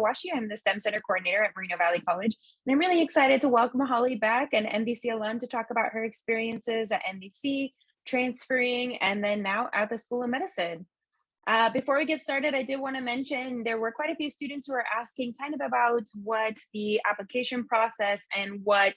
Awashi. I'm the STEM Center Coordinator at Moreno Valley College, and I'm really excited to welcome Holly back, an MVC alum, to talk about her experiences at MVC, transferring, and then now at the School of Medicine. Before we get started, I did want to mention there were quite a few students who were asking kind of about what the application process and what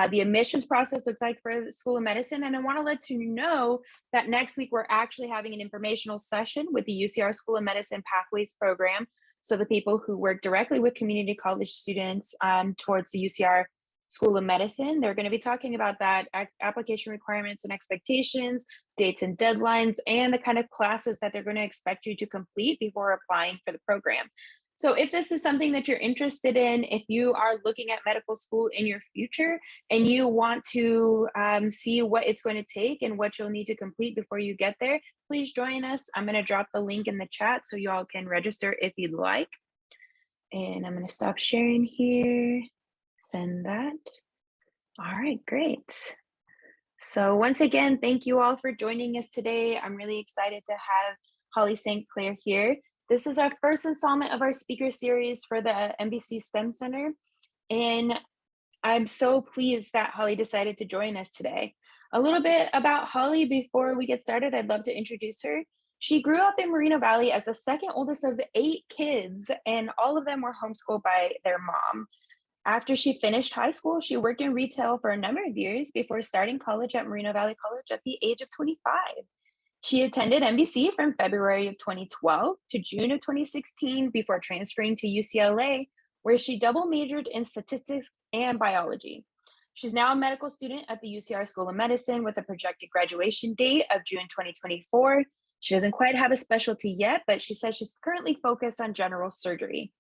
the admissions process looks like for the School of Medicine. And I want to let you know that next week we're actually having an informational session with the UCR School of Medicine Pathways program. So the people who work directly with community college students towards the UCR School of Medicine, they're going to be talking about that application requirements and expectations, dates and deadlines, and the kind of classes that they're going to expect you to complete before applying for the program. So if this is something that you're interested in, if you are looking at medical school in your future and you want to see what it's going to take and what you'll need to complete before you get there, please join us. I'm going to drop the link in the chat so you all can register if you'd like. And I'm going to stop sharing here. Send that. All right, great. So once again, thank you all for joining us today. I'm really excited to have Hollie St. here. This is our first installment of our speaker series for the MVC STEM Center. And I'm so pleased that Hollie decided to join us today. A little bit about Hollie before we get started, I'd love to introduce her. She grew up in Moreno Valley as the second oldest of 8 kids, and all of them were homeschooled by their mom. After she finished high school, she worked in retail for a number of years before starting college at Moreno Valley College at the age of 25. She attended MVC from February of 2012 to June of 2016 before transferring to UCLA, where she double majored in statistics and biology. She's now a medical student at the UCR School of Medicine with a projected graduation date of June 2024. She doesn't quite have a specialty yet, but she says she's currently focused on general surgery.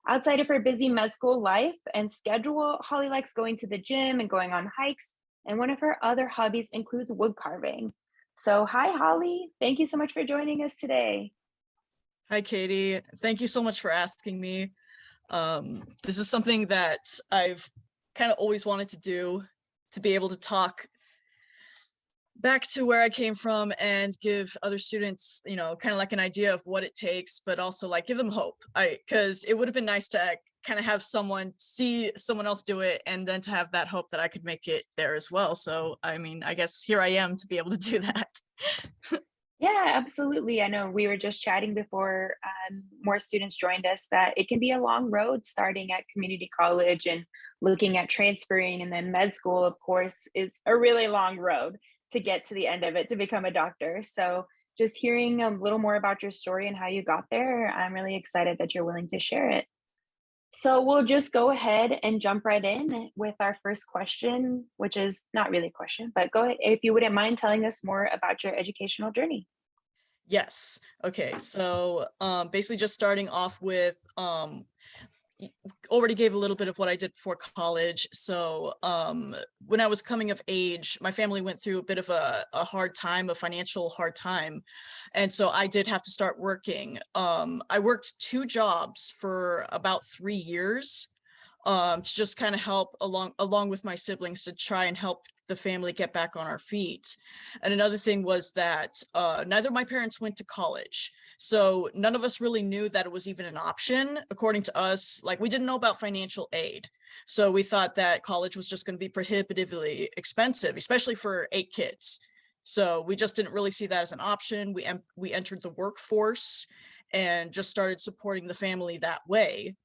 Outside of her busy med school life and schedule, Hollie likes going to the gym and going on hikes, and one of her other hobbies includes wood carving. So hi, Hollie. Thank you so much for joining us today. Hi, Katie. Thank you so much for asking me. This is something that I've kind of always wanted to do, to be able to talk back to where I came from and give other students, you know, kind of like an idea of what it takes, but also like give them hope. Because it would have been nice to kind of have someone see someone else do it and then to have that hope that I could make it there as well. So, I mean, I guess here I am to be able to do that. Yeah, absolutely. I know we were just chatting before more students joined us that it can be a long road starting at community college and looking at transferring, and then med school, of course, is a really long road to get to the end of it to become a doctor. So just hearing a little more about your story and how you got there, I'm really excited that you're willing to share it. So we'll just go ahead and jump right in with our first question, which is not really a question, but go ahead if you wouldn't mind telling us more about your educational journey. Yes. Okay. So basically just starting off with already gave a little bit of what I did before college. So when I was coming of age, my family went through a bit of a hard time, a financial hard time. And so I did have to start working. I worked 2 jobs for about 3 years to just kind of help along with my siblings to try and help the family get back on our feet. And another thing was that neither of my parents went to college. So none of us really knew that it was even an option. According to us, like we didn't know about financial aid. So we thought that college was just going to be prohibitively expensive, especially for 8 kids. So we just didn't really see that as an option. We entered the workforce and just started supporting the family that way.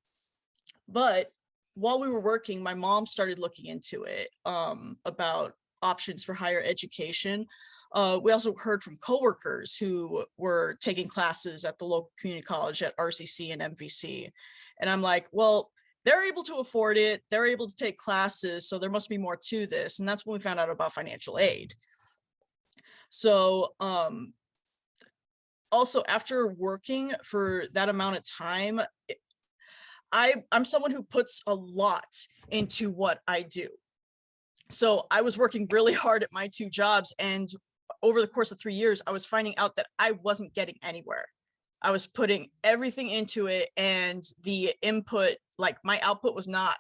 But while we were working, my mom started looking into it about options for higher education. We also heard from coworkers who were taking classes at the local community college at RCC and MVC. And I'm like, well, they're able to afford it. They're able to take classes. So there must be more to this. And that's when we found out about financial aid. So also after working for that amount of time, I'm someone who puts a lot into what I do. So I was working really hard at my 2 jobs, and over the course of 3 years, I was finding out that I wasn't getting anywhere. I was putting everything into it, and the input, like my output was not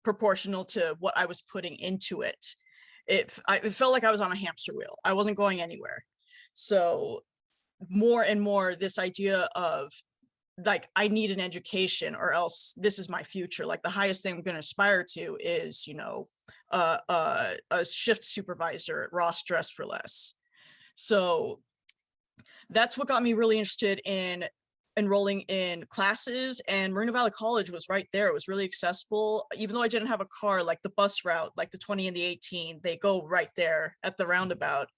proportional to what I was putting into it. It felt like I was on a hamster wheel. I wasn't going anywhere. So more and more, this idea of like I need an education or else this is my future. Like the highest thing I'm going to aspire to is, you know, a shift supervisor at Ross Dress for Less. So that's what got me really interested in enrolling in classes, and Moreno Valley College was right there. It was really accessible. Even though I didn't have a car, like the bus route, like the 20 and the 18, they go right there at the roundabout.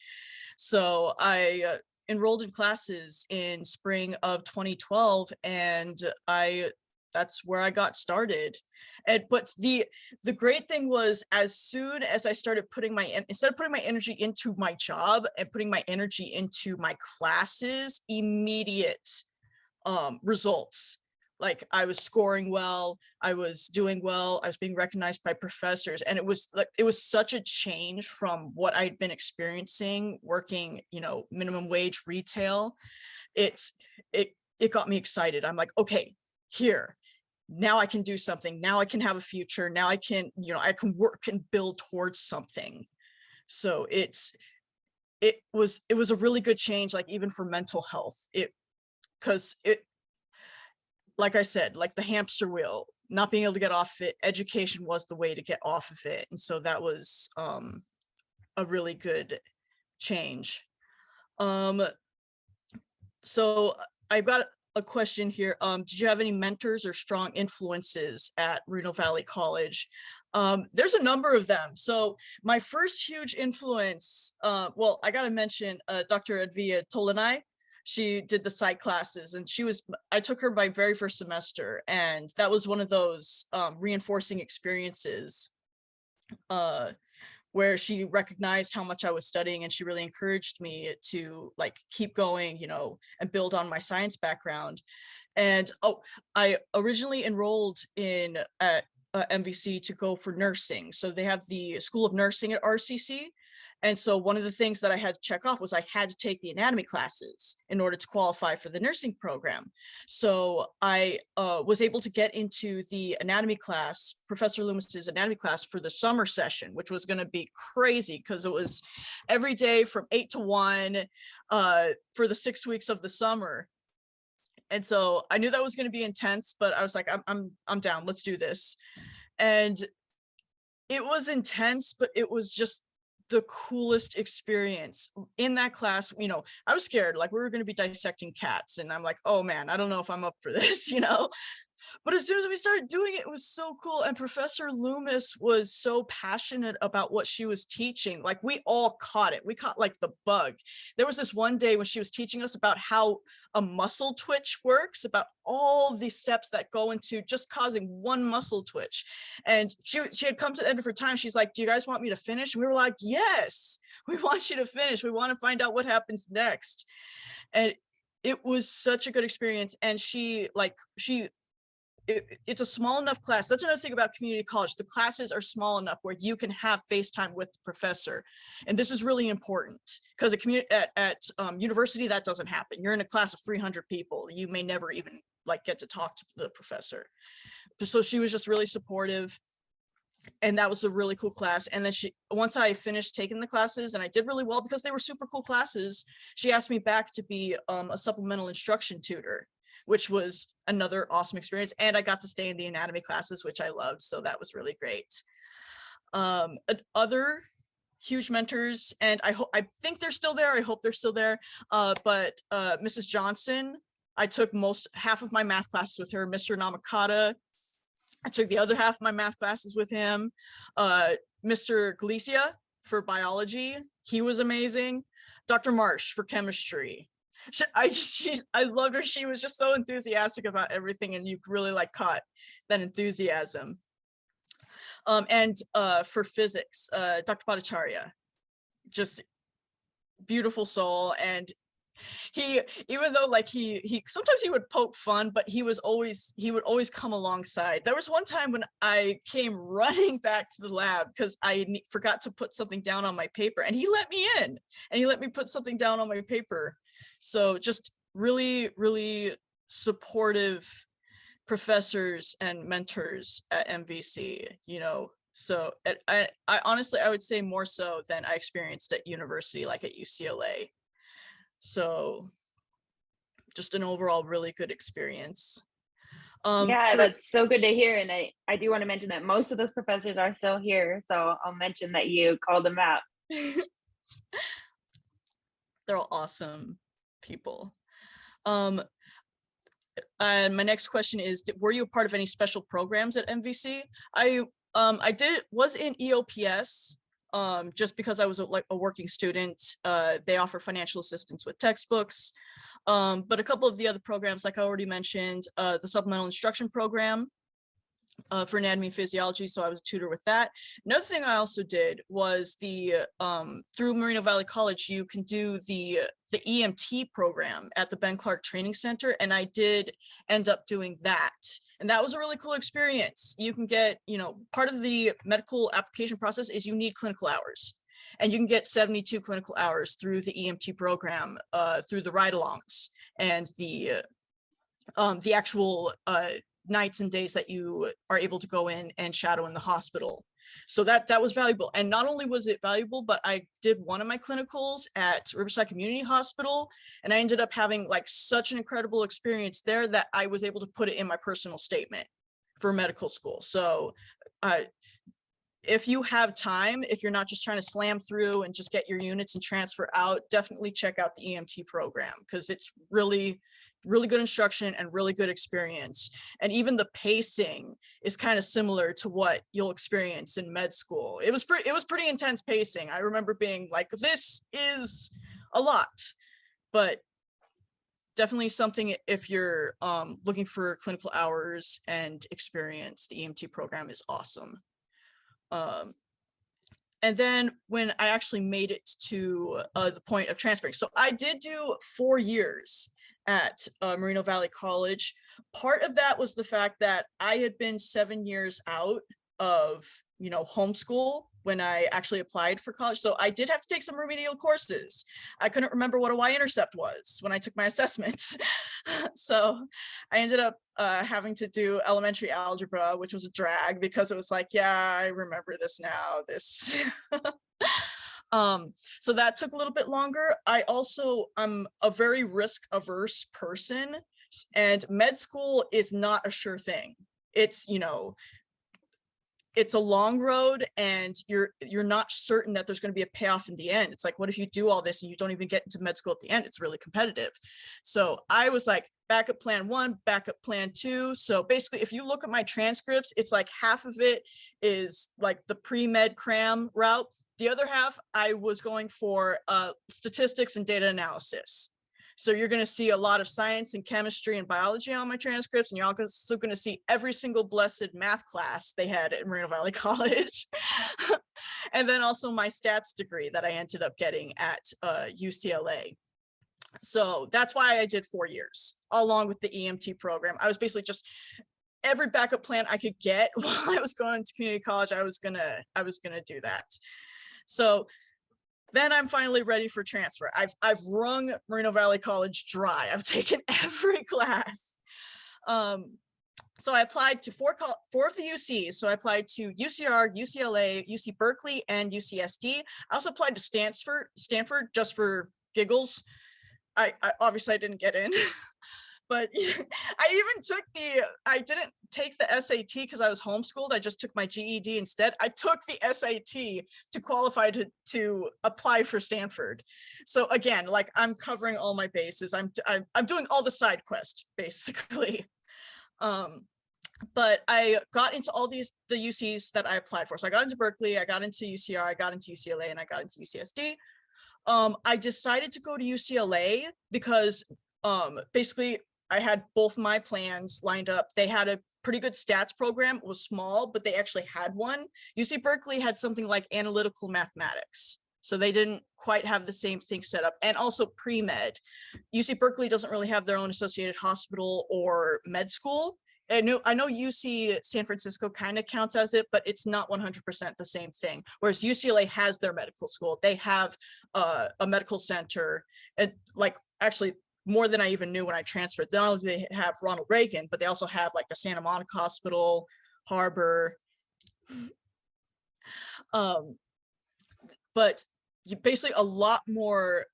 So I enrolled in classes in spring of 2012, and that's where I got started. And but the great thing was, as soon as I started instead of putting my energy into my job and putting my energy into my classes, immediate results. Like I was scoring well, I was doing well, I was being recognized by professors, and it was such a change from what I'd been experiencing working, you know, minimum wage retail. It got me excited. I'm like, okay, here, now I can do something. Now I can have a future. Now I can, you know, I can work and build towards something. So it was a really good change, like even for mental health. Because like I said, like the hamster wheel, not being able to get off it, education was the way to get off of it. And so that was a really good change. So I've got a question here. Did you have any mentors or strong influences at Reno Valley College? There's a number of them. So my first huge influence, well, I gotta mention Dr. Advia Tolanai. She did the psych classes, and I took her my very first semester, and that was one of those reinforcing experiences where she recognized how much I was studying, and she really encouraged me to like keep going, you know, and build on my science background. And I originally enrolled in at MVC to go for nursing. So they have the School of Nursing at RCC. And so one of the things that I had to check off was I had to take the anatomy classes in order to qualify for the nursing program. So I was able to get into the anatomy class, Professor Loomis's anatomy class, for the summer session, which was going to be crazy because it was every day from 8 to 1 for the 6 weeks of the summer. And so I knew that was going to be intense, but I was like, I'm down. Let's do this. And it was intense, but it was just the coolest experience in that class. You know, I was scared, like we were going to be dissecting cats, and I'm like, oh man, I don't know if I'm up for this, you know. But as soon as we started doing it, it was so cool. And Professor Loomis was so passionate about what she was teaching. Like we all caught it. We caught like the bug. There was this one day when she was teaching us about how a muscle twitch works, about all the steps that go into just causing one muscle twitch. And she had come to the end of her time. She's like, do you guys want me to finish? And we were like, yes, we want you to finish. We want to find out what happens next. And it was such a good experience. And it's a small enough class. That's another thing about community college. The classes are small enough where you can have FaceTime with the professor. And this is really important because at university, that doesn't happen. You're in a class of 300 people. You may never even like get to talk to the professor. So she was just really supportive. And that was a really cool class. And then once I finished taking the classes and I did really well because they were super cool classes, she asked me back to be a supplemental instruction tutor, which was another awesome experience. And I got to stay in the anatomy classes, which I loved. So that was really great. Other huge mentors, and I think they're still there. I hope they're still there. But Mrs. Johnson, I took half of my math classes with her. Mr. Namakata, I took the other half of my math classes with him. Mr. Galicia for biology, he was amazing. Dr. Marsh for chemistry. I loved her. She was just so enthusiastic about everything, and you really like caught that enthusiasm. And for physics, Dr. Bhattacharya, just beautiful soul. And he, even though like he sometimes he would poke fun, but he would always come alongside. There was one time when I came running back to the lab because I forgot to put something down on my paper, and he let me in, and he let me put something down on my paper. So just really, really supportive professors and mentors at MVC, you know. So I honestly, I would say more so than I experienced at university, like at UCLA. So just an overall really good experience. Yeah, that's so good to hear. And I do want to mention that most of those professors are still here. So I'll mention that you called them out. They're all awesome people. And my next question is, were you a part of any special programs at MVC? I was in EOPS, just because I was a working student. They offer financial assistance with textbooks. But a couple of the other programs, like I already mentioned, the supplemental instruction program for anatomy and physiology. So I was a tutor with that. Another thing I also did was through Moreno Valley College, you can do the EMT program at the Ben Clark Training Center. And I did end up doing that. And that was a really cool experience. You can get, part of the medical application process is you need clinical hours. And you can get 72 clinical hours through the EMT program, through the ride-alongs and the actual nights and days that you are able to go in and shadow in the hospital. So that was valuable. And not only was it valuable, but I did one of my clinicals at Riverside Community Hospital, and I ended up having like such an incredible experience there that I was able to put it in my personal statement for medical school. So if you have time, if you're not just trying to slam through and just get your units and transfer out, definitely check out the EMT program, because it's really good instruction and really good experience. And even the pacing is kind of similar to what you'll experience in med school. It was pretty intense pacing. I remember being like, this is a lot, but definitely something if you're looking for clinical hours and experience, the EMT program is awesome. And then when I actually made it to the point of transferring, so I did do 4 years at Moreno Valley College. Part of that was the fact that I had been 7 years out of, homeschool when I actually applied for college. So I did have to take some remedial courses. I couldn't remember what a y-intercept was when I took my assessments. So I ended up having to do elementary algebra, which was a drag because it was like, yeah, I remember this now, so that took a little bit longer. I'm a very risk averse person, and med school is not a sure thing. It's a long road, and you're not certain that there's going to be a payoff in the end. It's like, what if you do all this and you don't even get into med school at the end? It's really competitive. So I was like, backup plan 1, backup plan 2. So basically, if you look at my transcripts, it's like half of it is like the pre-med cram route. The other half, I was going for statistics and data analysis. So you're going to see a lot of science and chemistry and biology on my transcripts, and you're also going to see every single blessed math class they had at Moreno Valley College. And then also my stats degree that I ended up getting at UCLA. So that's why I did 4 years, along with the EMT program. I was basically just every backup plan I could get while I was going to community college. I was gonna do that. So then I'm finally ready for transfer. I've wrung Moreno Valley College dry. I've taken every class. So I applied to four of the UCs. So I applied to UCR, UCLA, UC Berkeley, and UCSD. I also applied to Stanford just for giggles. I obviously I didn't get in. But I didn't take the SAT because I was homeschooled. I just took my GED instead. I took the SAT to qualify to apply for Stanford. So again, like I'm covering all my bases. I'm doing all the side quests basically. But I got into all the UCs that I applied for. So I got into Berkeley, I got into UCR, I got into UCLA, and I got into UCSD. I decided to go to UCLA because basically I had both my plans lined up. They had a pretty good stats program. It was small, but they actually had one. UC Berkeley had something like analytical mathematics. So they didn't quite have the same thing set up. And also pre-med. UC Berkeley doesn't really have their own associated hospital or med school. I know UC San Francisco kind of counts as it, but it's not 100% the same thing. Whereas UCLA has their medical school. They have a medical center, and like actually more than I even knew when I transferred. Not only do they have Ronald Reagan, but they also have like a Santa Monica Hospital, Harbor. But basically a lot more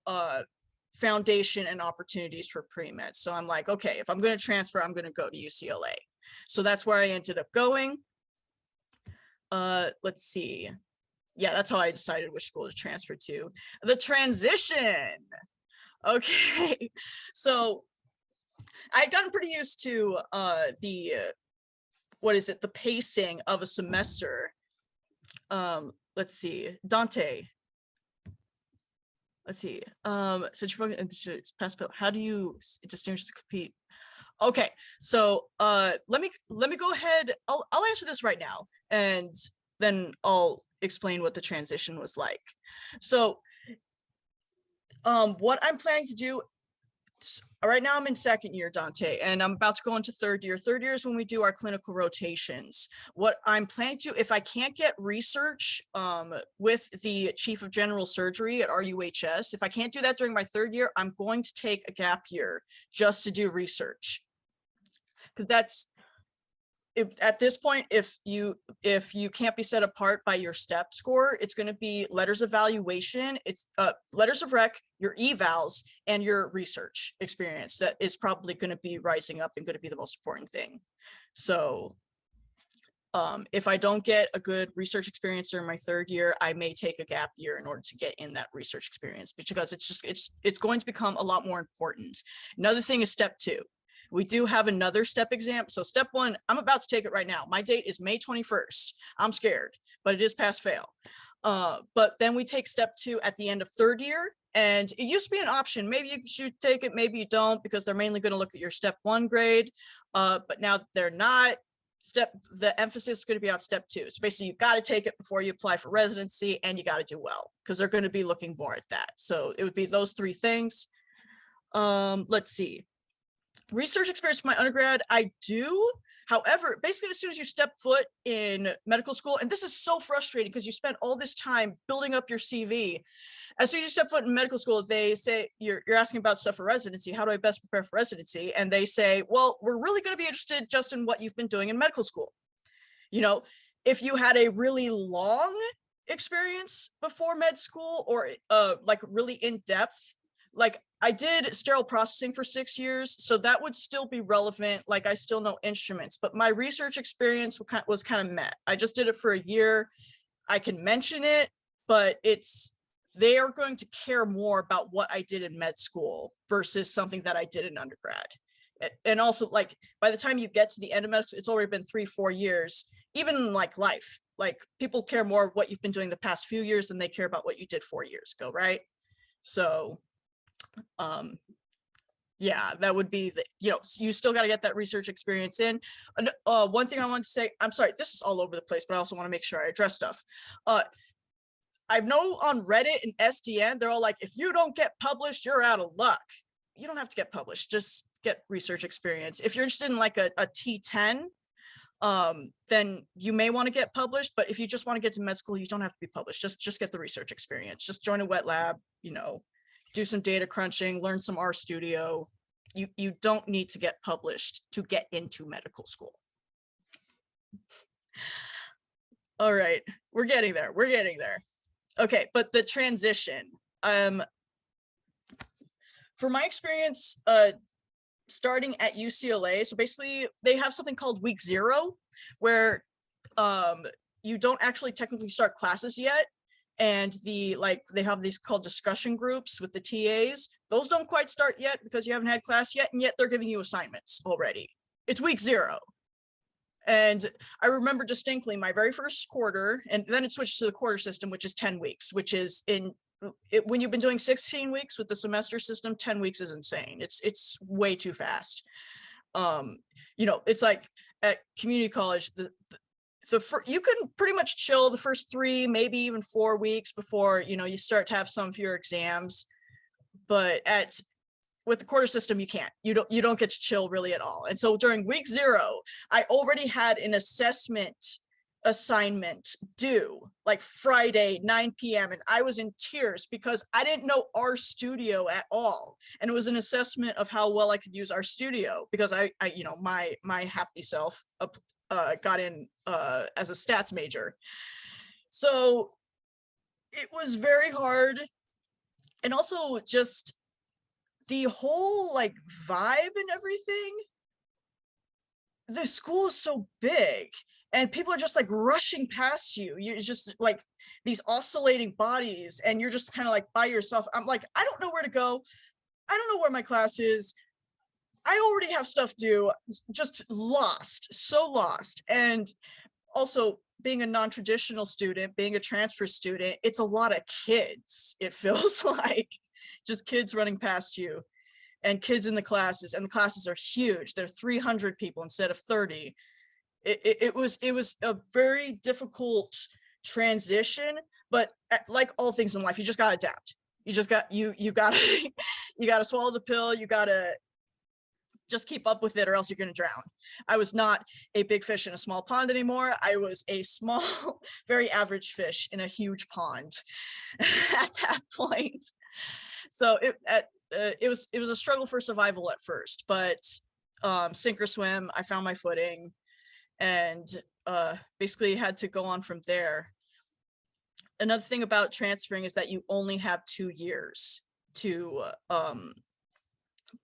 foundation and opportunities for pre-med. So I'm like, okay, if I'm going to transfer, I'm going to go to UCLA. So that's where I ended up going. Let's see. Yeah, that's how I decided which school to transfer to. The transition. Okay, so I'd gotten pretty used to the pacing of a semester. Let's see, Dante. Let's see. Since you're past, how do you distinguish the compete? Okay, so let me go ahead. I'll answer this right now, and then I'll explain what the transition was like. So what I'm planning to do right now, I'm in second year, Dante, and I'm about to go into third year. Third year is when we do our clinical rotations. What I'm planning to, if I can't get research with the chief of general surgery at RUHS, if I can't do that during my third year, I'm going to take a gap year just to do research. Because that's, at this point, if you can't be set apart by your STEP score, it's going to be letters of evaluation, it's letters of rec, your evals, and your research experience that is probably going to be rising up and going to be the most important thing. So if I don't get a good research experience during my third year, I may take a gap year in order to get in that research experience, because it's going to become a lot more important. Another thing is step 2. We do have another step exam. So step 1, I'm about to take it right now. My date is May 21st. I'm scared, but it is pass fail. But then we take step 2 at the end of third year. And it used to be an option. Maybe you should take it, maybe you don't, because they're mainly going to look at your step 1 grade. But now that they're not, the emphasis is going to be on step 2. So basically you got to take it before you apply for residency, and you got to do well, because they're going to be looking more at that. So it would be those 3 things. Let's see. Research experience for my undergrad, I do. However, basically, as soon as you step foot in medical school, and this is so frustrating because you spend all this time building up your CV. As soon as you step foot in medical school, they say, you're asking about stuff for residency. How do I best prepare for residency? And they say, well, we're really going to be interested just in what you've been doing in medical school. You know, if you had a really long experience before med school, or like really in depth, like I did sterile processing for 6 years, so that would still be relevant. Like I still know instruments, but my research experience was kind of met. I just did it for a year. I can mention it, but they are going to care more about what I did in med school versus something that I did in undergrad. And also, like, by the time you get to the end of med school, it's already been 3-4 years. Even in like life, like people care more what you've been doing the past few years than they care about what you did 4 years ago, right? So yeah, that would be you still got to get that research experience in. One thing I want to say, I'm sorry, this is all over the place, but I also want to make sure I address stuff. I know on Reddit and SDN, they're all like, if you don't get published, you're out of luck. You don't have to get published, just get research experience. If you're interested in like a T10, then you may want to get published, but if you just want to get to med school, you don't have to be published. Just get the research experience. Just join a wet lab, do some data crunching, learn some RStudio. You don't need to get published to get into medical school. All right, we're getting there. Okay, but the transition. For my experience, starting at UCLA, so basically they have something called week 0, where you don't actually technically start classes yet. And they have these called discussion groups with the TAs. Those don't quite start yet because you haven't had class yet, and yet they're giving you assignments already. It's week 0. And I remember distinctly my very first quarter, and then it switched to the quarter system, which is 10 weeks, which is when you've been doing 16 weeks with the semester system, 10 weeks is insane. It's way too fast. It's like at community college, you can pretty much chill the first 3, maybe even 4 weeks before, you start to have some of your exams. But with the quarter system, you can't. You don't get to chill really at all. And so during week 0, I already had an assignment due like Friday, 9 p.m. And I was in tears because I didn't know RStudio at all. And it was an assessment of how well I could use RStudio, because I my happy self got in as a stats major. So it was very hard. And also just the whole like vibe and everything, the school is so big and people are just like rushing past you. You're just like these oscillating bodies and you're just kind of like by yourself. I'm like, I don't know where to go. I don't know where my class is. I already have stuff to do. Just lost, so lost. And also being a non-traditional student, being a transfer student, it's a lot of kids. It feels like just kids running past you and kids in the classes, and the classes are huge. They're 300 people instead of 30. It was a very difficult transition, but like all things in life, you just got to adapt. You just got, you got to, you got to swallow the pill. You got to just keep up with it or else you're going to drown. I was not a big fish in a small pond anymore. I was a small, very average fish in a huge pond at that point. So it was a struggle for survival at first, but sink or swim, I found my footing and basically had to go on from there. Another thing about transferring is that you only have 2 years to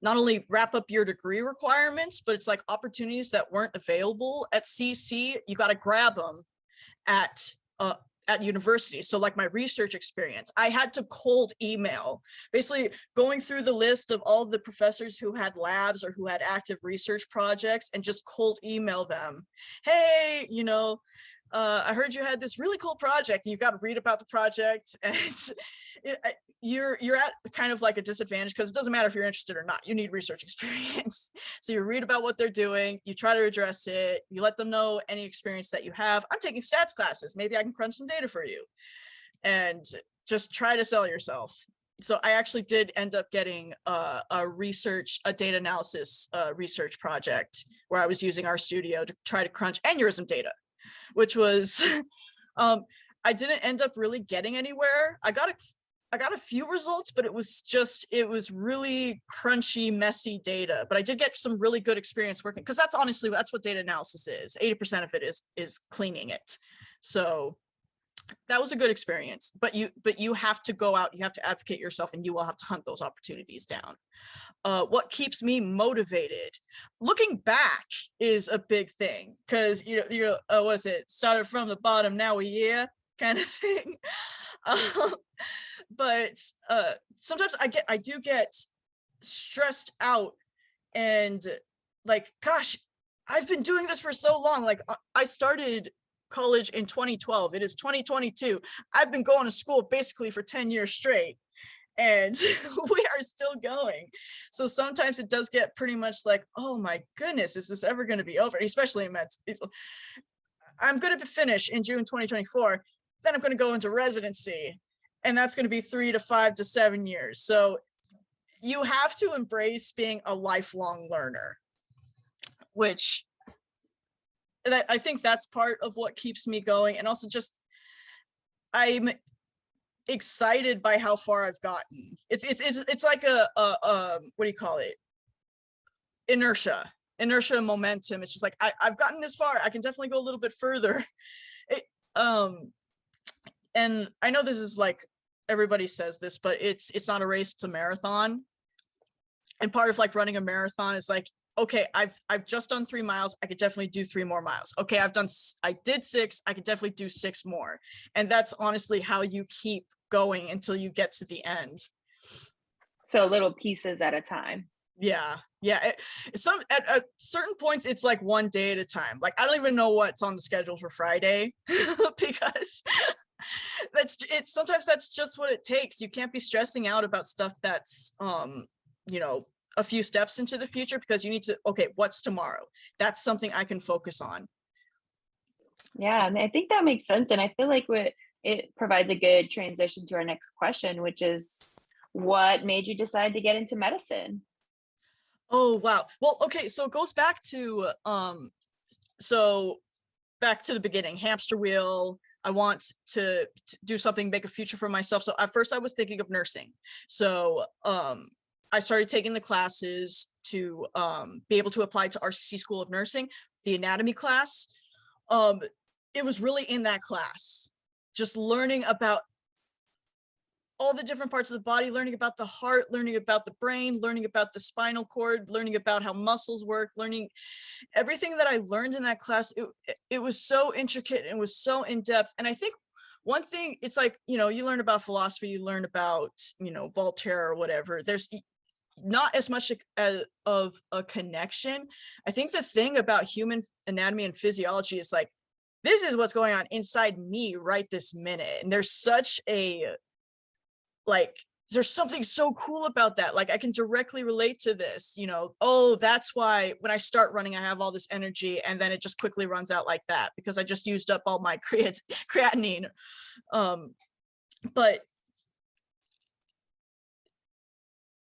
not only wrap up your degree requirements, but it's like opportunities that weren't available at CC, you got to grab them at university. So like my research experience, I had to cold email, basically going through the list of all the professors who had labs or who had active research projects and just cold email them. Hey, you know, I heard you had this really cool project. You've got to read about the project, and you're at kind of like a disadvantage because it doesn't matter if you're interested or not. You need research experience. So you read about what they're doing, you try to address it, you let them know any experience that you have. I'm taking stats classes. Maybe I can crunch some data for you, and just try to sell yourself. So I actually did end up getting a data analysis research project where I was using RStudio to try to crunch aneurysm data, which was, I didn't end up really getting anywhere. I got a few results, but it was really crunchy, messy data. But I did get some really good experience working, because that's what data analysis is. 80% of it is cleaning it. So that was a good experience, but you have to go out, you have to advocate yourself, and you will have to hunt those opportunities down. What keeps me motivated, looking back, is a big thing, because you're what is it, started from the bottom, now we're here kind of thing. But sometimes I do get stressed out and like, gosh, I've been doing this for so long. Like I started college in 2012. It is 2022. I've been going to school basically for 10 years straight, and we are still going. So sometimes it does get pretty much like, oh my goodness, is this ever going to be over? Especially in med. I'm going to finish in June 2024. Then I'm going to go into residency, and that's going to be 3 to 5 to 7 years. So you have to embrace being a lifelong learner, which I think that's part of what keeps me going. And also just, I'm excited by how far I've gotten. It's like a what do you call it? Inertia and momentum. It's just like, I've gotten this far. I can definitely go a little bit further. And I know this is like, everybody says this, but it's not a race, it's a marathon. And part of like running a marathon is like, okay, I've just done 3 miles. I could definitely do 3 more miles. Okay, I did 6. I could definitely do 6 more. And that's honestly how you keep going until you get to the end. So little pieces at a time. Yeah. At certain points, it's like one day at a time. Like, I don't even know what's on the schedule for Friday because sometimes that's just what it takes. You can't be stressing out about stuff that's, a few steps into the future, because you need to, okay, what's tomorrow? That's something I can focus on. Yeah, and I think that makes sense. And I feel like it provides a good transition to our next question, which is, what made you decide to get into medicine? Oh, wow. Well, okay, so it goes back to, back to the beginning, hamster wheel. I want to do something, make a future for myself. So at first I was thinking of nursing. So, I started taking the classes to be able to apply to RCC School of Nursing, the anatomy class. It was really in that class, just learning about all the different parts of the body, learning about the heart, learning about the brain, learning about the spinal cord, learning about how muscles work, learning everything that I learned in that class. It was so intricate and was so in depth. And I think one thing, it's like, you know, you learn about philosophy, you learn about, you know, Voltaire or whatever. There's not as much of a connection. I think the thing about human anatomy and physiology is like, this is what's going on inside me right this minute. And there's such a, like, there's something so cool about that. Like, I can directly relate to this, you know, oh, that's why when I start running, I have all this energy and then it just quickly runs out like that because I just used up all my creatinine. But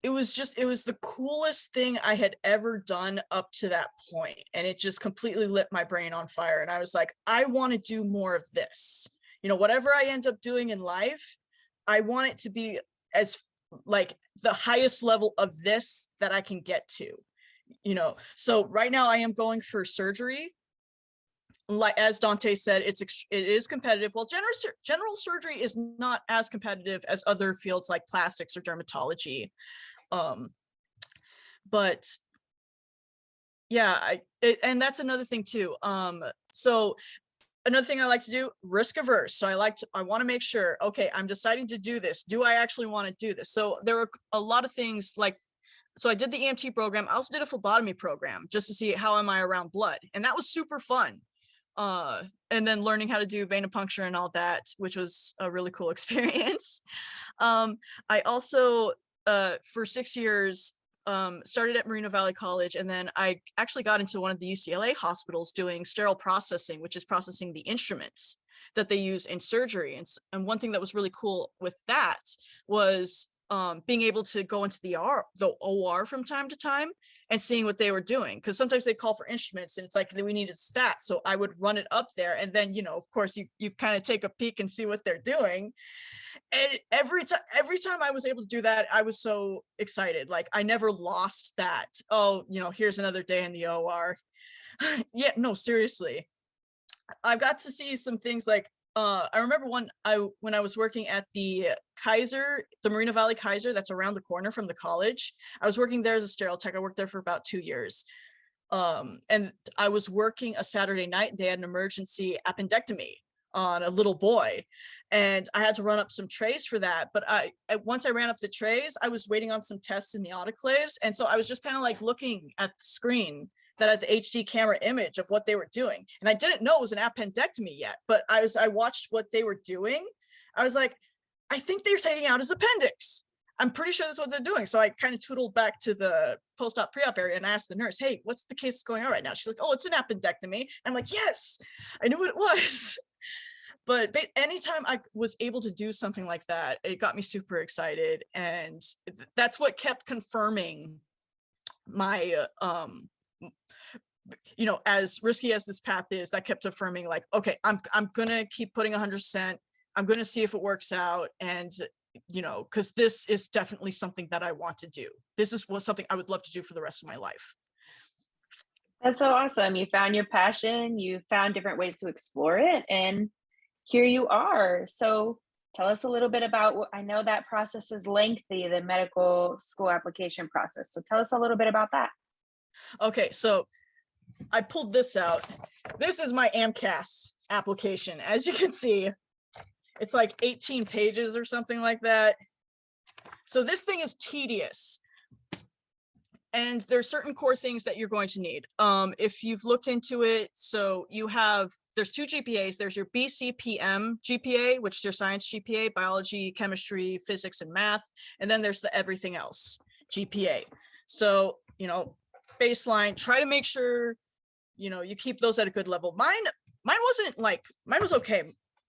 it was the coolest thing I had ever done up to that point. And it just completely lit my brain on fire. And I was like, I want to do more of this. You know, whatever I end up doing in life, I want it to be as like the highest level of this that I can get to, you know. So right now I am going for surgery. Like, as Dante said, it is competitive. Well, general surgery is not as competitive as other fields like plastics or dermatology. But yeah, and that's another thing too. So another thing I like to do, risk averse. So I want to make sure, okay, I'm deciding to do this. Do I actually want to do this? So there are a lot of things like, so I did the EMT program. I also did a phlebotomy program just to see how am I around blood. And that was super fun. And then learning how to do venipuncture and all that, which was a really cool experience. I also, for 6 years, started at Moreno Valley College, and then I actually got into one of the UCLA hospitals doing sterile processing, which is processing the instruments that they use in surgery. And one thing that was really cool with that was being able to go into the OR from time to time and seeing what they were doing, because sometimes they call for instruments and it's like we needed stats, so I would run it up there, and then, you know, of course you kind of take a peek and see what they're doing. And every time I was able to do that, I was so excited. Like, I never lost that, oh, you know, here's another day in the OR. Yeah, no, seriously, I got to see some things like, I remember when I was working at the Moreno Valley Kaiser, that's around the corner from the college. I was working there as a sterile tech. I worked there for about 2 years. And I was working a Saturday night, and they had an emergency appendectomy on a little boy. And I had to run up some trays for that. But once I ran up the trays, I was waiting on some tests in the autoclaves. And so I was just kind of like looking at the screen that had the HD camera image of what they were doing. And I didn't know it was an appendectomy yet, but I watched what they were doing. I was like, I think they're taking out his appendix. I'm pretty sure that's what they're doing. So I kind of tootled back to the post-op pre-op area and asked the nurse, hey, what's the case going on right now? She's like, oh, it's an appendectomy. I'm like, yes, I knew what it was. But anytime I was able to do something like that, it got me super excited. And that's what kept confirming my, you know, as risky as this path is, that kept affirming like, okay, I'm gonna keep putting 100%. I'm gonna see if it works out. And, you know, because this is definitely something that I want to do. This is something I would love to do for the rest of my life. That's so awesome. You found your passion, you found different ways to explore it, and here you are. So tell us a little bit about, I know that process is lengthy, the medical school application process. So tell us a little bit about that. Okay, so I pulled this out. This is my AMCAS application. As you can see, it's like 18 pages or something like that. So this thing is tedious. And there's certain core things that you're going to need. If you've looked into it, so there's 2 GPAs. There's your BCPM GPA, which is your science GPA, biology, chemistry, physics, and math. And then there's the everything else GPA. So, you know, baseline, try to make sure, you know, you keep those at a good level. Mine was okay.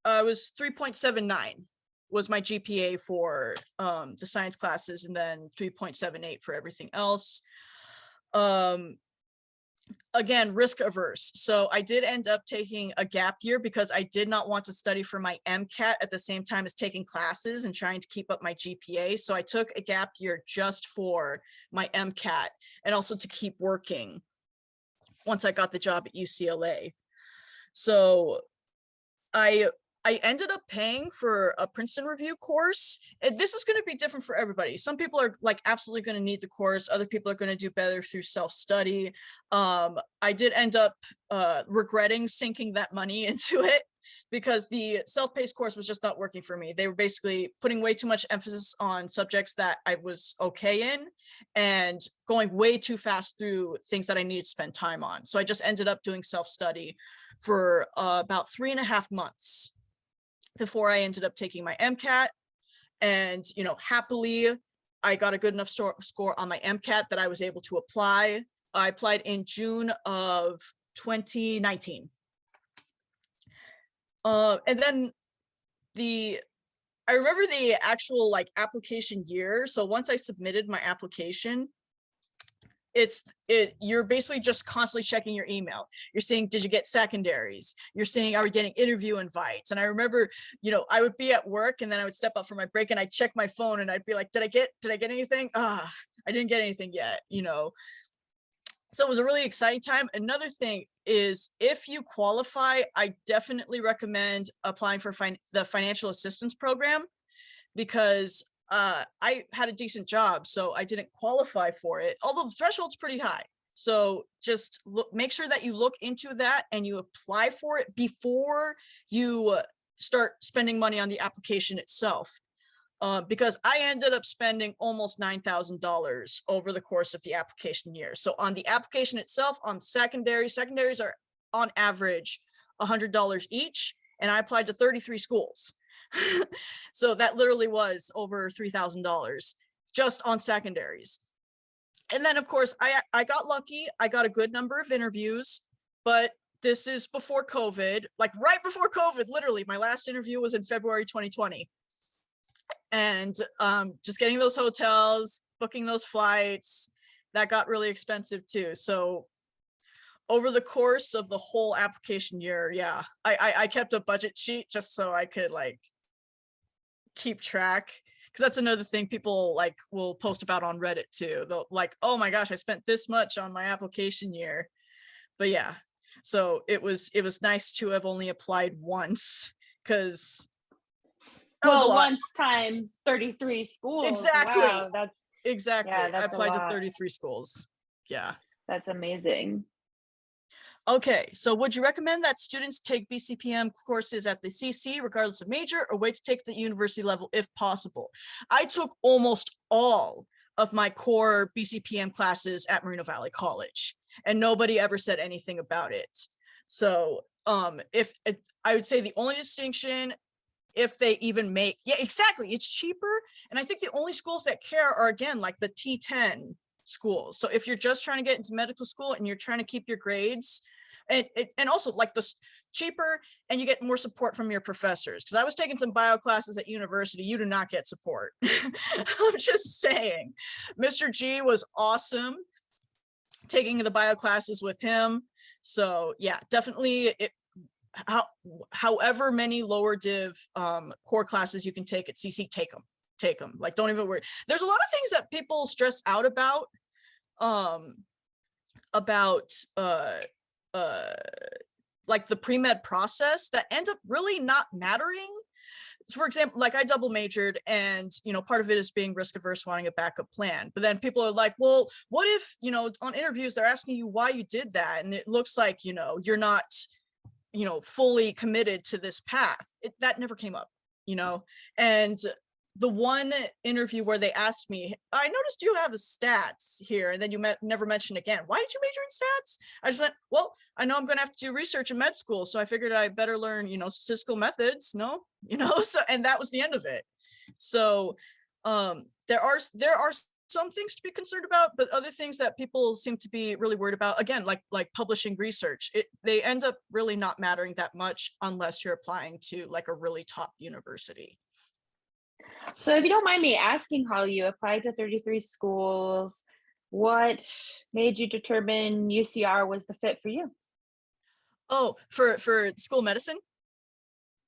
It was 3.79 was my GPA for the science classes, and then 3.78 for everything else. Again, risk averse. So I did end up taking a gap year because I did not want to study for my MCAT at the same time as taking classes and trying to keep up my GPA. So I took a gap year just for my MCAT and also to keep working once I got the job at UCLA. So I I ended up paying for a Princeton review course. And this is going to be different for everybody. Some people are like absolutely going to need the course. Other people are going to do better through self-study. I did end up regretting sinking that money into it because the self-paced course was just not working for me. They were basically putting way too much emphasis on subjects that I was okay in and going way too fast through things that I needed to spend time on. So I just ended up doing self-study for about 3.5 months before I ended up taking my MCAT. And, you know, happily, I got a good enough score on my MCAT that I was able to apply. I applied in June of 2019. And then I remember the actual like application year. So once I submitted my application, you're basically just constantly checking your email. You're seeing, did you get secondaries? You're seeing, are we getting interview invites? And I remember, you know, I would be at work and then I would step up for my break and I'd check my phone and I'd be like, did I get anything? I didn't get anything yet, you know? So it was a really exciting time. Another thing is if you qualify, I definitely recommend applying for the financial assistance program because I had a decent job, so I didn't qualify for it, although the threshold's pretty high. So just make sure that you look into that and you apply for it before you start spending money on the application itself. Because I ended up spending almost $9,000 over the course of the application year. So on the application itself, on secondaries are on average $100 each, and I applied to 33 schools. So that literally was over $3,000 just on secondaries. And then of course I got lucky. I got a good number of interviews, but this is before COVID, like right before COVID, literally my last interview was in February 2020. And just getting those hotels, booking those flights, that got really expensive too. So over the course of the whole application year, yeah, I kept a budget sheet just so I could like keep track, because that's another thing people like will post about on Reddit too. They'll like, oh my gosh, I spent this much on my application year. But yeah, so it was nice to have only applied once, because well, once times 33 schools. Exactly. Wow, that's exactly. Yeah, that's I applied to 33 schools. Yeah. That's amazing. Okay, so would you recommend that students take BCPM courses at the CC regardless of major, or wait to take the university level if possible? I took almost all of my core BCPM classes at Moreno Valley College, and nobody ever said anything about it. So I would say the only distinction, if they even make, yeah, exactly, it's cheaper. And I think the only schools that care are, again, like the T10 schools. So if you're just trying to get into medical school and you're trying to keep your grades, and also like the cheaper, and you get more support from your professors. Because I was taking some bio classes at university, you do not get support. I'm just saying. Mr. G was awesome taking the bio classes with him. So yeah, definitely however many lower div core classes you can take at CC, take them. Like, don't even worry. There's a lot of things that people stress out about like the pre-med process that end up really not mattering. So for example, like I double majored, and you know, part of it is being risk averse, wanting a backup plan. But then people are like, well, what if, you know, on interviews they're asking you why you did that, and it looks like, you know, you're not, you know, fully committed to this path. That never came up, you know. And the one interview where they asked me, I noticed you have a stats here, and then you never mentioned again, why did you major in stats? I just went, well, I know I'm going to have to do research in med school, so I figured I better learn, you know, statistical methods. No, you know, so, and that was the end of it. So there are some things to be concerned about, but other things that people seem to be really worried about, again, like publishing research, they end up really not mattering that much unless you're applying to like a really top university. So if you don't mind me asking, Holly, you applied to 33 schools. What made you determine UCR was the fit for you? Oh, for school of medicine?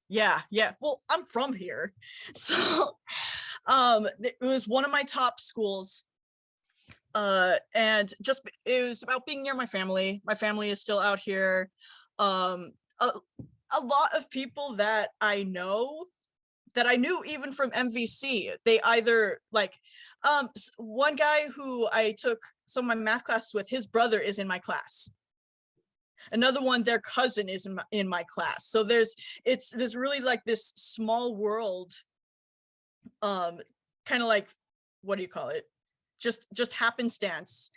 Yeah. Well, I'm from here. So it was one of my top schools. And just, it was about being near my family. My family is still out here. a lot of people that I know, that I knew even from MVC, they either like, one guy who I took some of my math classes with, his brother is in my class. Another one, their cousin is in my class. So there's really like this small world, kind of like, what do you call it? Just happenstance.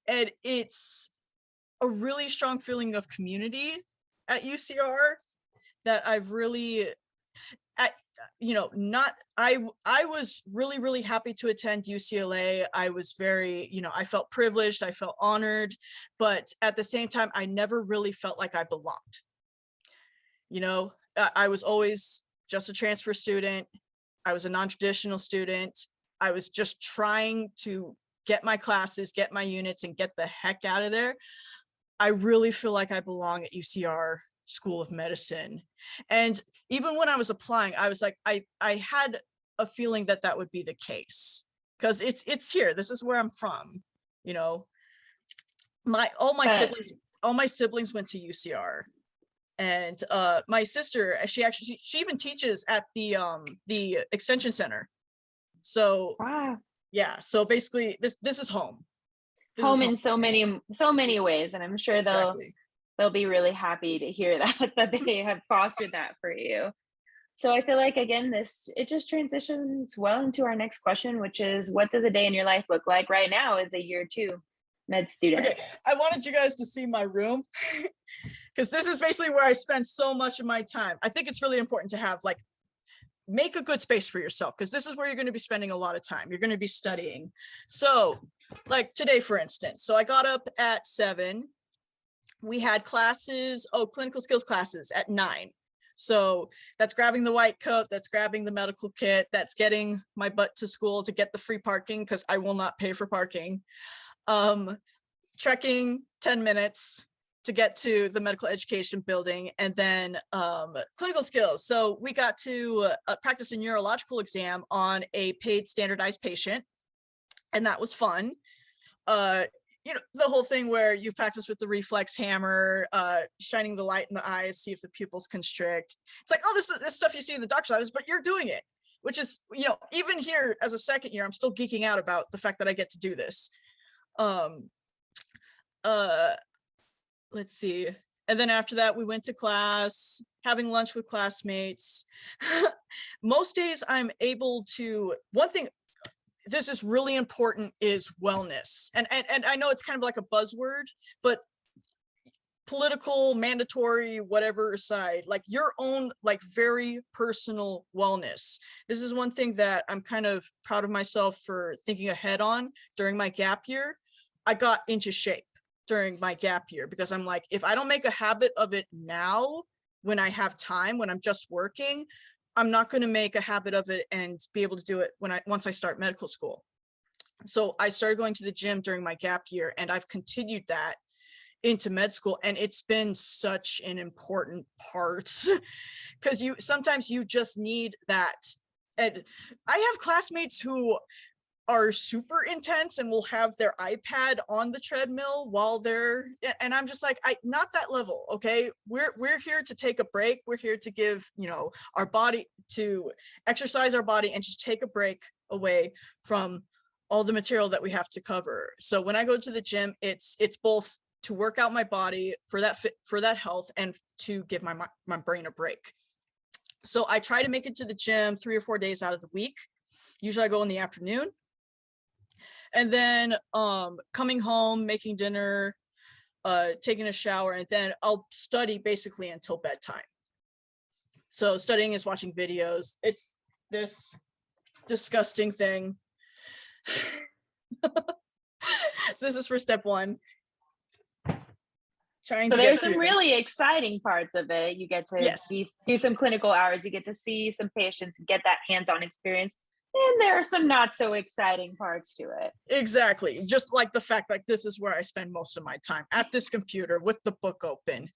And it's a really strong feeling of community at UCR that I've really, I was really happy to attend UCLA. I was very, I felt privileged, I felt honored, but at the same time, I never really felt like I belonged. I was always just a transfer student. I was a non-traditional student. I was just trying to get my classes, get my units, and get the heck out of there. I really feel like I belong at UCR School of Medicine. And even when I was applying, I was like, I had a feeling that would be the case, because it's here. This is where I'm from. All my siblings went to UCR, and my sister, she even teaches at the extension center. So wow. Yeah, so basically this is home. Home in so many ways, and I'm sure exactly. they'll be really happy to hear that they have fostered that for you. So I feel like, again, it just transitions well into our next question, which is, what does a day in your life look like right now as a year 2 med student? Okay, I wanted you guys to see my room because this is basically where I spend so much of my time. I think it's really important to have, like, make a good space for yourself, because this is where you're going to be spending a lot of time. You're going to be studying. So like today, for instance, so I got up at 7. We had classes, clinical skills classes at 9. So that's grabbing the white coat, that's grabbing the medical kit, that's getting my butt to school to get the free parking, because I will not pay for parking. Trekking 10 minutes to get to the medical education building, and then clinical skills. So we got to practice a neurological exam on a paid standardized patient, and that was fun. The whole thing where you practice with the reflex hammer, shining the light in the eyes, see if the pupils constrict. It's like, this stuff you see in the doctor's office, but you're doing it, which is, even here as a second year, I'm still geeking out about the fact that I get to do this. Let's see. And then after that, we went to class, having lunch with classmates. Most days I'm able to, one thing, this is really important, is wellness. And I know it's kind of like a buzzword, but political, mandatory, whatever aside, like your own, like very personal wellness. This is one thing that I'm kind of proud of myself for thinking ahead on during my gap year. I got into shape during my gap year, because I'm like, if I don't make a habit of it now, when I have time, when I'm just working, I'm not going to make a habit of it and be able to do it once I start medical school. So I started going to the gym during my gap year, and I've continued that into med school, and it's been such an important part, because sometimes you just need that. And I have classmates who are super intense and will have their iPad on the treadmill while they're, and I'm just like, not that level. Okay, we're here to take a break. We're here to give, our body, to exercise our body and just take a break away from all the material that we have to cover. So when I go to the gym, it's both to work out my body for that health, and to give my brain a break. So I try to make it to the gym 3 or 4 days out of the week. Usually I go in the afternoon. And then coming home, making dinner, taking a shower, and then I'll study basically until bedtime. So studying is watching videos. It's this disgusting thing. So this is for step 1. So there's some really exciting parts of it. You get to do some clinical hours, you get to see some patients, get that hands-on experience. And there are some not so exciting parts to it. Exactly. Just like the fact, like, this is where I spend most of my time, at this computer with the book open.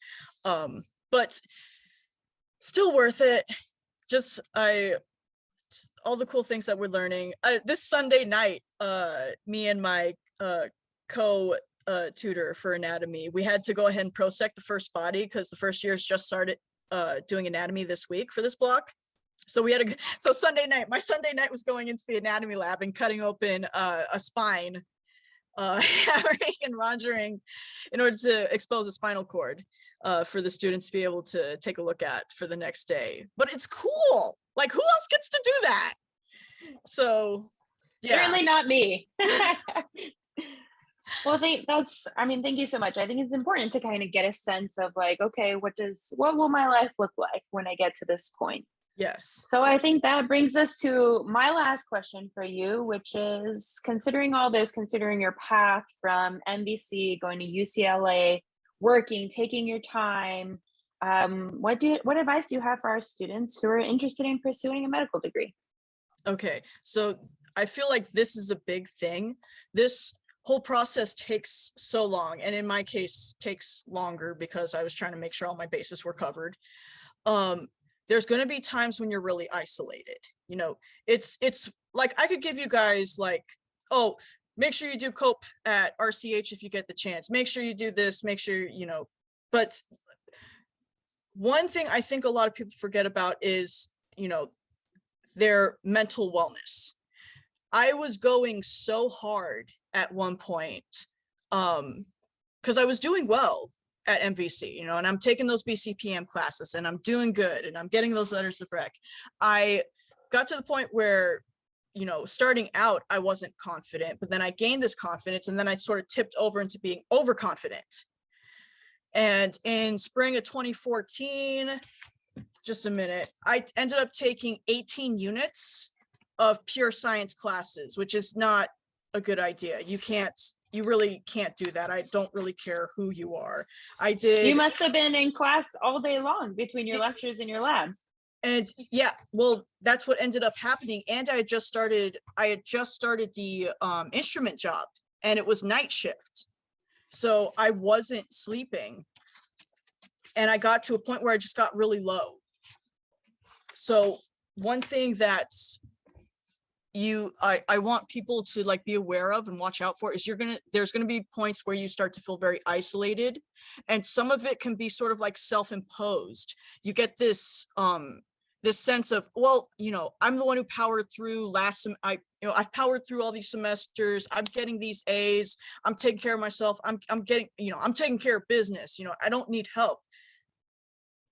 But still worth it. Just all the cool things that we're learning. This Sunday night, me and my tutor for anatomy, we had to go ahead and prosec the first body, because the first year's just started doing anatomy this week for this block. So we had so Sunday night, my Sunday night was going into the anatomy lab and cutting open a spine, hammering and rongering in order to expose a spinal cord for the students to be able to take a look at for the next day. But it's cool. Like, who else gets to do that? So yeah. Certainly not me. Well, thank you so much. I think it's important to kind of get a sense of like, okay, what will my life look like when I get to this point? Yes. So yes. I think that brings us to my last question for you, which is, considering all this, considering your path from MVC, going to UCLA, working, taking your time, what advice do you have for our students who are interested in pursuing a medical degree? Okay, so I feel like this is a big thing. This whole process takes so long, and in my case takes longer because I was trying to make sure all my bases were covered. There's going to be times when you're really isolated. You know, it's like, I could give you guys like, oh, make sure you do COPE at RCH if you get the chance, make sure you do this, make sure, you know, but one thing I think a lot of people forget about is, you know, their mental wellness. I was going so hard at one point because I was doing well at MVC, you know, and I'm taking those BCPM classes and I'm doing good and I'm getting those letters of rec. I got to the point where, you know, starting out, I wasn't confident, but then I gained this confidence and then I sort of tipped over into being overconfident. And in spring of 2014, just a minute, I ended up taking 18 units of pure science classes, which is not a good idea. You really can't do that. I don't really care who you are. I did. You must have been in class all day long between your lectures and your labs. And yeah, well, that's what ended up happening. And I had just started the instrument job, and it was night shift. So I wasn't sleeping. And I got to a point where I just got really low. So one thing that I want people to like be aware of and watch out for is there's gonna be points where you start to feel very isolated, and some of it can be sort of like self-imposed. You get this this sense of, well, you know, I'm the one who powered through I've powered through all these semesters, I'm getting these A's, I'm taking care of myself, I'm getting, you know, I'm taking care of business, you know, I don't need help.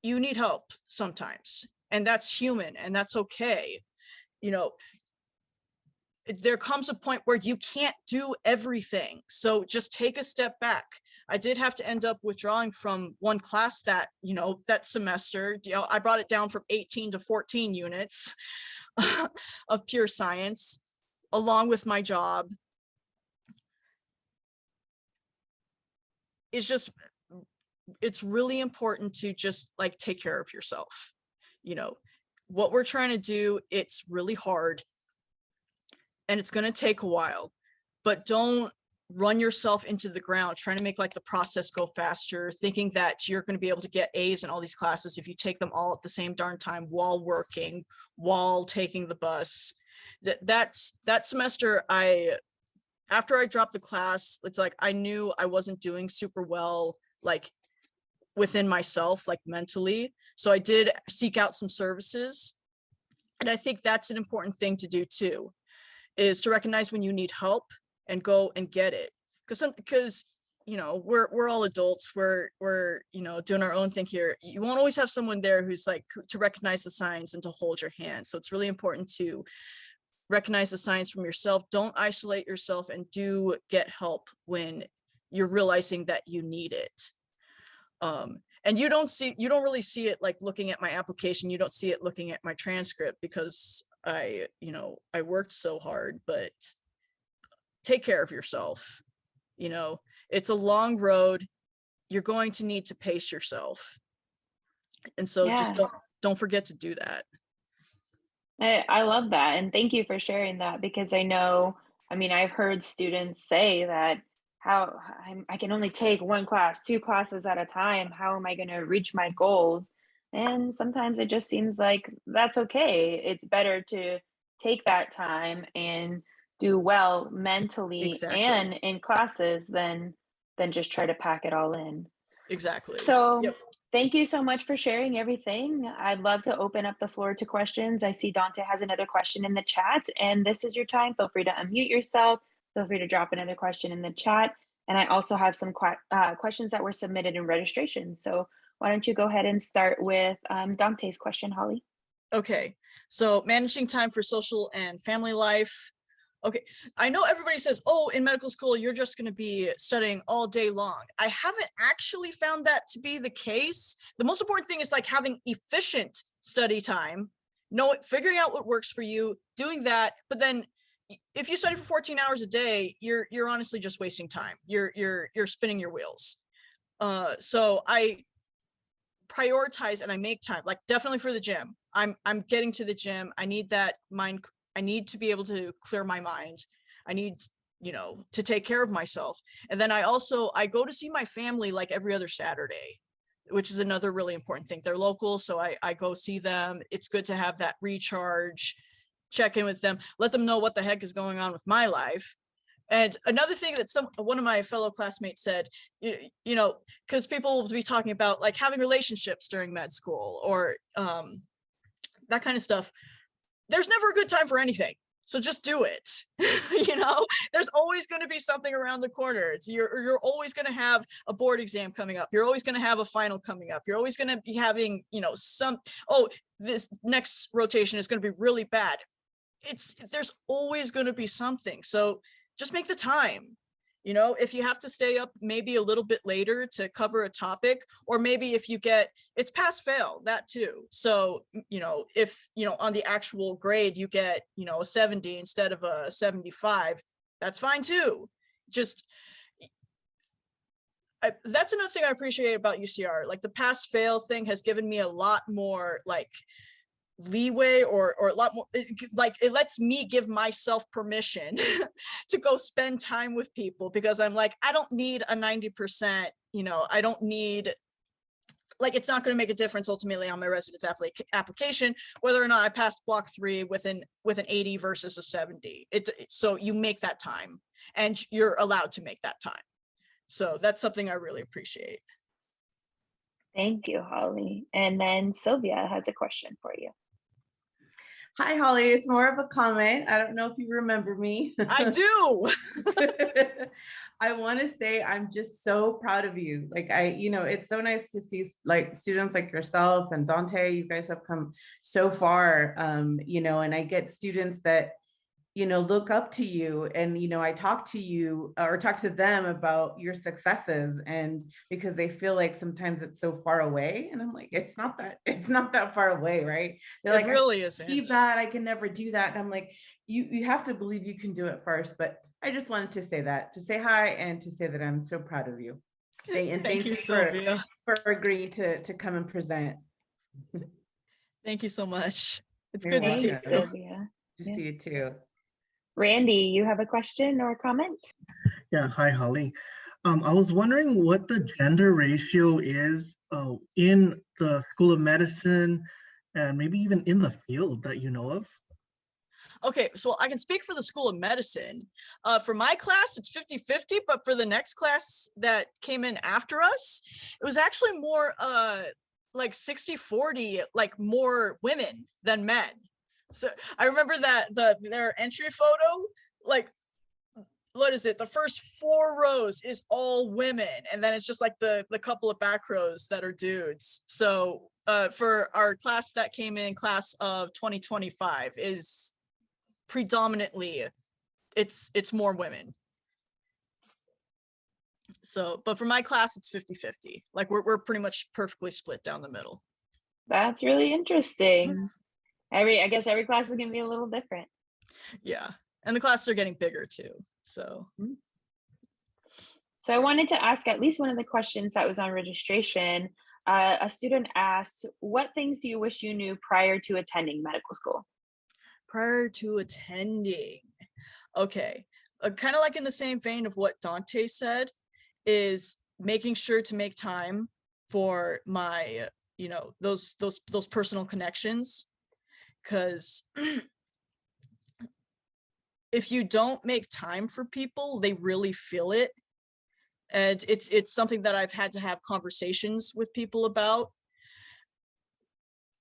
You need help sometimes, and that's human, and that's okay. You know, there comes a point where you can't do everything, so just take a step back. I did have to end up withdrawing from one class that, you know, that semester. You know, I brought it down from 18 to 14 units of pure science along with my job. It's really important to just like take care of yourself. You know, what we're trying to do, it's really hard and it's going to take a while, but don't run yourself into the ground trying to make like the process go faster, thinking that you're going to be able to get A's in all these classes if you take them all at the same darn time while working, while taking the bus. That semester, after I dropped the class, it's like I knew I wasn't doing super well, like within myself, like mentally. So I did seek out some services. And I think that's an important thing to do too, is to recognize when you need help and go and get it. Because you know, we're all adults, we're you know, doing our own thing here. You won't always have someone there who's like to recognize the signs and to hold your hand. So it's really important to recognize the signs from yourself. Don't isolate yourself, and do get help when you're realizing that you need it. And you don't really see it like looking at my application. You don't see it looking at my transcript because I worked so hard. But take care of yourself. You know, it's a long road. You're going to need to pace yourself. And so just don't forget to do that. I love that. And thank you for sharing that, because I've heard students say that I can only take one class, two classes at a time. How am I going to reach my goals? And sometimes it just seems like that's okay. It's better to take that time and do well mentally and in classes than just try to pack it all in. Exactly. So yep. Thank you so much for sharing everything. I'd love to open up the floor to questions. I see Dante has another question in the chat, and this is your time. Feel free to unmute yourself. Feel free to drop another question in the chat. And I also have some questions that were submitted in registration. So why don't you go ahead and start with Dante's question, Holly? Okay, so managing time for social and family life. Okay, I know everybody says, oh, in medical school, you're just going to be studying all day long. I haven't actually found that to be the case. The most important thing is like having efficient study time, figuring out what works for you, doing that. But then if you study for 14 hours a day, you're honestly just wasting time. You're spinning your wheels. So I prioritize and I make time, like definitely for the gym. I'm getting to the gym. I need that mind. I need to be able to clear my mind. I need, to take care of myself. And then I go to see my family like every other Saturday, which is another really important thing. They're local, so I go see them. It's good to have that recharge, check in with them, let them know what the heck is going on with my life. And another thing that one of my fellow classmates said, because people will be talking about like having relationships during med school or that kind of stuff. There's never a good time for anything. So just do it. There's always going to be something around the corner. You're always going to have a board exam coming up. You're always going to have a final coming up. You're always going to be having, this next rotation is going to be really bad. There's always going to be something. So just make the time. If you have to stay up maybe a little bit later to cover a topic, or maybe if it's pass fail, that too. So, if, on the actual grade, you get, a 70 instead of a 75, that's fine too. Just, that's another thing I appreciate about UCR. Like the pass fail thing has given me a lot more like leeway or a lot more, like it lets me give myself permission to go spend time with people, because I'm like, I don't need a 90%, I don't need, like, it's not going to make a difference ultimately on my residence application whether or not I passed block 3 with an 80 versus a 70. So you make that time and you're allowed to make that time. So that's something I really appreciate. Thank you, Holly. And then Sylvia has a question for you. Hi, Holly. It's more of a comment. I don't know if you remember me. I do. I want to say I'm just so proud of you. Like it's so nice to see like students like yourself and Dante. You guys have come so far, and I get students that, look up to you, and, I talk to you or talk to them about your successes, and because they feel like sometimes it's so far away, and I'm like, it's not that far away, right? They're like, really isn't. I can never do that. And I'm like, you have to believe you can do it first. But I just wanted to say that, to say hi and to say that I'm so proud of you. And thank you, Sylvia, for agreeing to come and present. Thank you so much. It's You're good to see welcome. you. Sylvia. To see you too. Randy, you have a question or a comment? Yeah, hi, Holly. I was wondering what the gender ratio is in the School of Medicine and maybe even in the field that you know of. Okay, so I can speak for the School of Medicine. For my class, it's 50-50, but for the next class that came in after us, it was actually more like 60-40, like more women than men. So I remember that their entry photo, like, what is it? The first 4 rows is all women, and then it's just like the couple of back rows that are dudes. So for our class that came in, class of 2025, is predominantly it's more women. So, but for my class, it's 50-50. Like we're pretty much perfectly split down the middle. That's really interesting. I guess every class is going to be a little different. Yeah. And the classes are getting bigger too. So I wanted to ask at least one of the questions that was on registration. A student asked, what things do you wish you knew prior to attending medical school? Prior to attending. Okay. Kind of like in the same vein of what Dante said, is making sure to make time for my, those personal connections. Because if you don't make time for people, they really feel it. And it's something that I've had to have conversations with people about.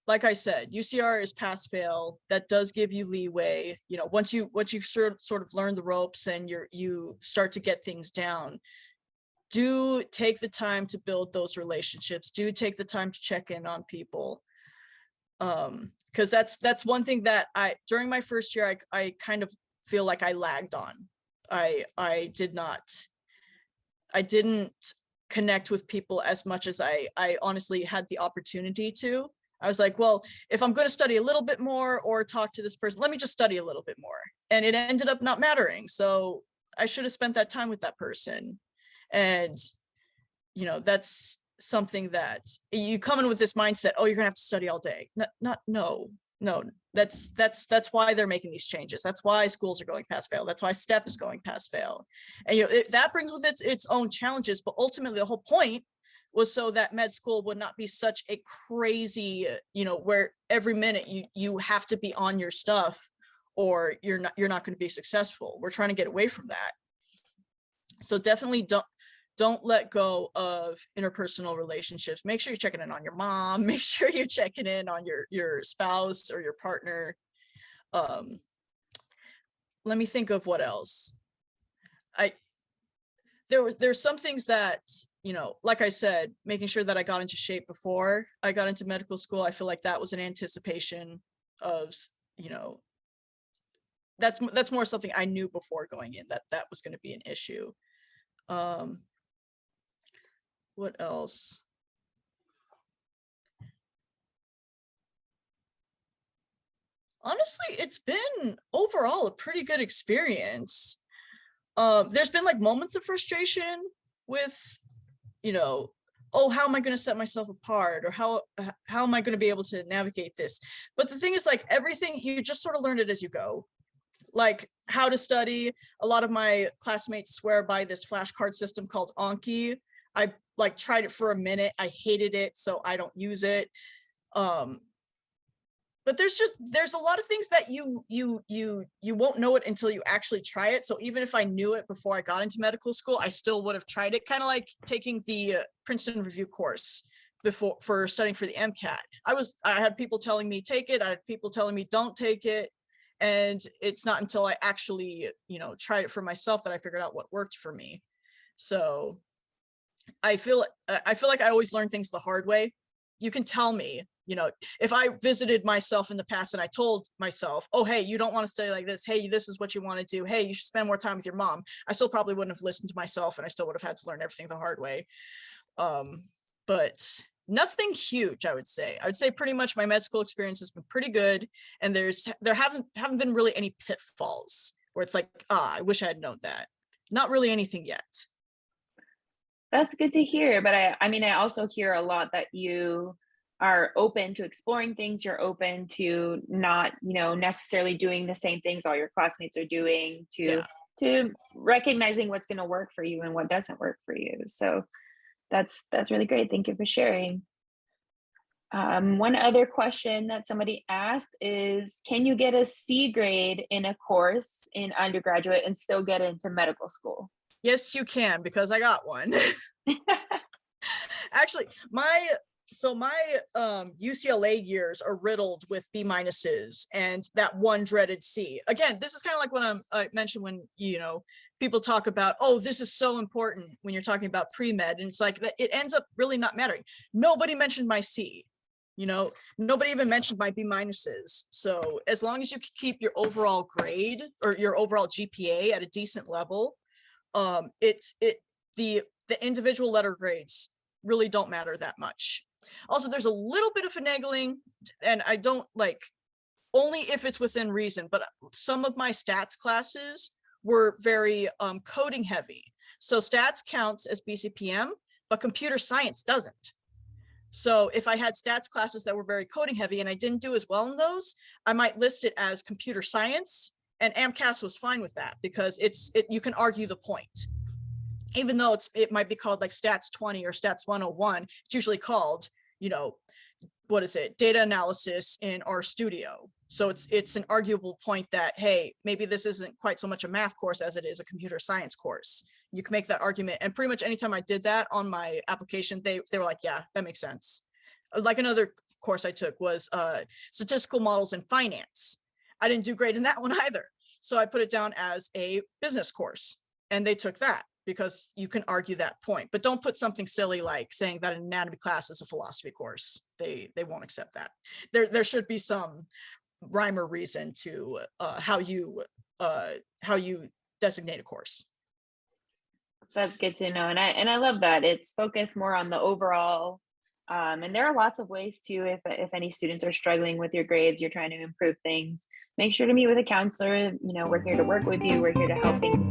Like I said, UCR is pass fail. That does give you leeway. You know, once you sort of learn the ropes and you start to get things down, do take the time to build those relationships. Do take the time to check in on people. Because that's one thing that during my first year, I kind of feel like I lagged on. I didn't connect with people as much as I honestly had the opportunity to. I was like, well, if I'm going to study a little bit more or talk to this person, let me just study a little bit more. And it ended up not mattering. So I should have spent that time with that person. And, you know, that's something that you come in with this mindset, oh, you're gonna have to study all day. No, that's why they're making these changes. That's why schools are going pass fail. That's why STEP is going pass fail. And, you know, that brings with it its own challenges, but ultimately the whole point was so that med school would not be such a crazy, you know, where every minute you have to be on your stuff or you're not going to be successful. We're trying to get away from that. So definitely don't let go of interpersonal relationships. Make sure you're checking in on your mom. Make sure you're checking in on your spouse or your partner. Let me think of what else. There's some things that, you know, like I said, making sure that I got into shape before I got into medical school. I feel like that was an anticipation of, you know, that's more something I knew before going in, that was going to be an issue. What else? Honestly, it's been overall a pretty good experience. There's been like moments of frustration with, you know, oh, how am I going to set myself apart, or how am I going to be able to navigate this? But the thing is, like, everything, you just sort of learn it as you go. Like how to study. A lot of my classmates swear by this flashcard system called Anki. I like tried it for a minute. I hated it, so I don't use it. But there's a lot of things that you won't know it until you actually try it. So even if I knew it before I got into medical school, I still would have tried it. Kind of like taking the Princeton review course for studying for the MCAT. I had people telling me take it. I had people telling me don't take it. And it's not until I actually, you know, tried it for myself that I figured out what worked for me. So I feel like I always learn things the hard way. You can tell me, you know, if I visited myself in the past and I told myself, oh, hey, you don't want to study like this. Hey, this is what you want to do. Hey, you should spend more time with your mom. I still probably wouldn't have listened to myself, and I still would have had to learn everything the hard way. But nothing huge, I would say. I would say pretty much my med school experience has been pretty good. And there haven't been really any pitfalls where it's like, I wish I had known that. Not really anything yet. That's good to hear. But I mean, I also hear a lot that you are open to exploring things. You're open to not, you know, necessarily doing the same things all your classmates are doing, to recognizing what's going to work for you and what doesn't work for you. So that's really great. Thank you for sharing. One other question that somebody asked is, can you get a C grade in a course in undergraduate and still get into medical school? Yes, you can, because I got one. Actually, my UCLA years are riddled with B- and that one dreaded C. Again, this is kind of like when I mentioned when, you know, people talk about, oh, this is so important when you're talking about pre-med, and it's like it ends up really not mattering. Nobody mentioned my C. You know, nobody even mentioned my B-. So as long as you keep your overall grade or your overall GPA at a decent level, the individual letter grades really don't matter that much. Also, there's a little bit of finagling, and I don't like, only if it's within reason, but some of my stats classes were very coding heavy. So stats counts as BCPM, but computer science doesn't. So if I had stats classes that were very coding heavy and I didn't do as well in those, I might list it as computer science, and AMCAS was fine with that because you can argue the point. Even though it might be called like stats 20 or stats 101, it's usually called, you know, what is it? Data analysis in RStudio. So it's an arguable point that, hey, maybe this isn't quite so much a math course as it is a computer science course. You can make that argument. And pretty much anytime I did that on my application, they were like, yeah, that makes sense. Like another course I took was statistical models in finance. I didn't do great in that one either. So I put it down as a business course, and they took that because you can argue that point. But don't put something silly like saying that an anatomy class is a philosophy course. They won't accept that. There should be some rhyme or reason to how you designate a course. That's good to know, and I love that it's focused more on the overall. And there are lots of ways too. If any students are struggling with your grades, you're trying to improve things, make sure to meet with a counselor. You know, we're here to work with you. We're here to help things